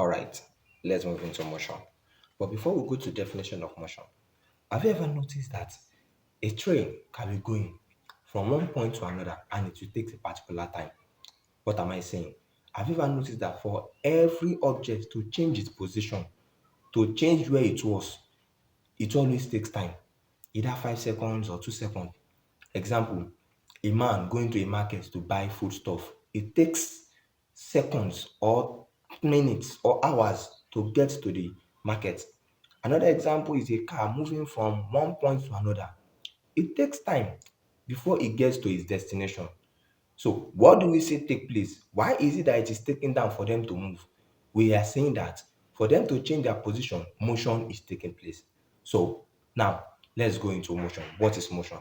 All right, let's move into motion. But before we go to definition of motion, have you ever noticed that a train can be going from one point to another and it will take a particular time? What am I saying? Have you ever noticed that for every object to change its position, to change where it was, it always takes time, either 5 seconds or 2 seconds. Example, a man going to a market to buy foodstuff, it takes seconds or minutes or hours to get to the market. Another example is a car moving from one point to another. It takes time before it gets to its destination. So what do we say take place? Why is it that it is taking time for them to move? We are saying that for them to change their position, motion is taking place. So now let's go into motion. What is motion?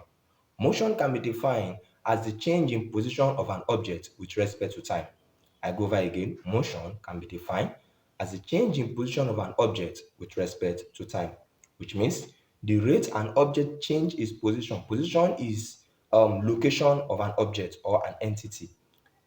Motion can be defined as the change in position of an object with respect to time. I go over again. Motion can be defined as the change in position of an object with respect to time, which means the rate an object change its position. Position is location of an object or an entity.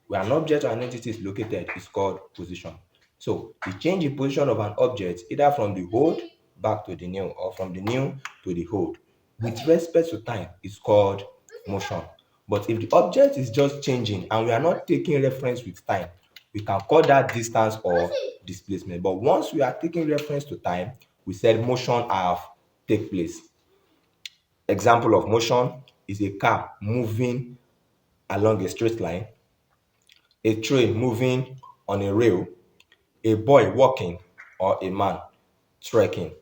Where an object or an entity is located is called position. So the change in position of an object, either from the old back to the new or from the new to the old, with respect to time, is called motion. But if the object is just changing and we are not taking reference with time, we can call that distance or displacement. But once we are taking reference to time, we said motion have take place. Example of motion is a car moving along a straight line, a train moving on a rail, a boy walking, or a man trekking.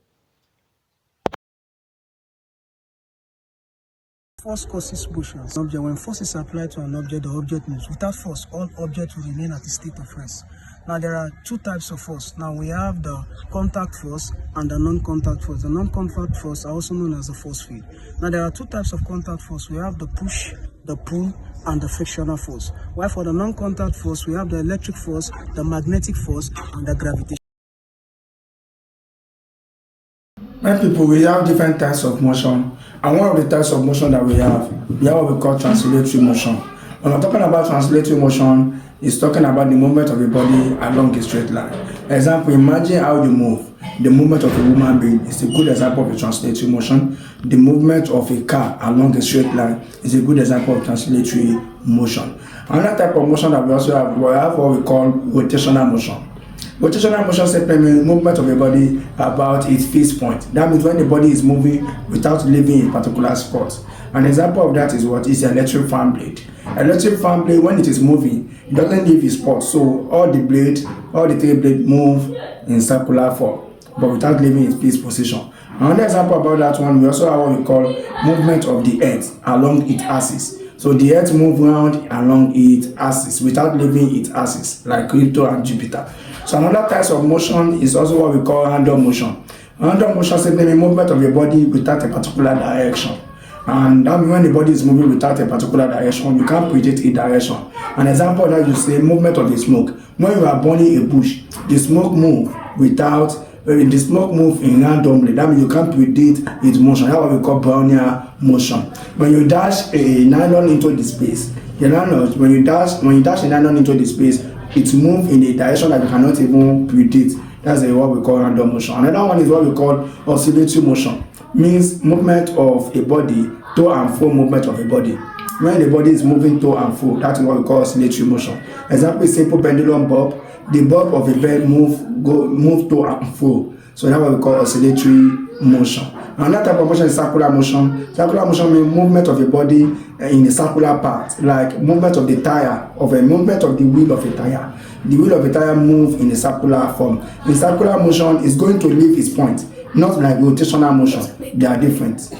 Force causes motion. Object. When force is applied to an object, the object moves. Without force, all objects will remain at a state of rest. Now, there are two types of force. Now, we have the contact force and the non-contact force. The non-contact force are also known as the force field. Now, there are two types of contact force. We have the push, the pull, and the frictional force. While for the non-contact force, we have the electric force, the magnetic force, and the gravitation. Many people, we have different types of motion, and one of the types of motion that we have what we call translatory motion. When we're talking about translatory motion, it's talking about the movement of a body along a straight line. Example, imagine how you move. The movement of a human being is a good example of a translatory motion. The movement of a car along a straight line is a good example of translatory motion. Another type of motion that we also have, we have what we call rotational motion. Rotational motion simply means movement of a body about its fixed point. That means when the body is moving without leaving a particular spot. An example of that is what is the electric fan blade. Electric fan blade, when it is moving, it doesn't leave its spot. So all the three blades move in circular form, but without leaving its fixed position. Another example about that one, we also have what we call movement of the earth along its axis. So the earth moves around along its axis without leaving its axis, like Pluto and Jupiter. So another type of motion is also what we call random motion. Random motion simply means movement of a body without a particular direction. And that means when the body is moving without a particular direction, you can't predict a direction. An example of that you say movement of the smoke. When you are burning a bush, the smoke move without the smoke move in randomly. That means you can't predict its motion. That's what we call Brownian motion. When you dash a nylon into the space, when you dash a nylon into the space, it moves in a direction that you cannot even predict. That's what we call random motion. Another one is what we call oscillatory motion. Means movement of a body, to and fro movement of a body. When the body is moving to and fro, that is what we call oscillatory motion. Example is simple pendulum bulb. The bulb of a bed move to and fro. So that's what we call oscillatory motion. Another type of motion is circular motion. Circular motion means movement of a body in a circular path, like movement of the movement of the wheel of a tire. The wheel of a tire move in a circular form. In circular motion, is going to leave its point, not like rotational motion. They are different.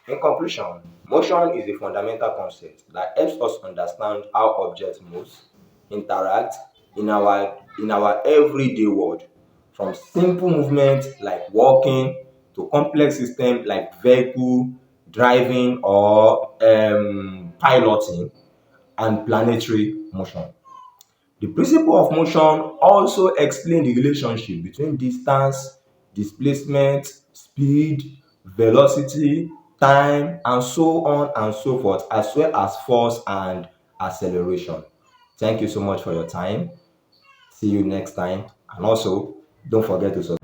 In conclusion, motion is a fundamental concept that helps us understand how objects move, interact in our everyday world, from simple movement like walking to complex systems like vehicle, driving, or piloting, and planetary motion. The principle of motion also explains the relationship between distance, displacement, speed, velocity, time, and so on and so forth, as well as force and acceleration. Thank you so much for your time. See you next time. And also, Don't forget to subscribe.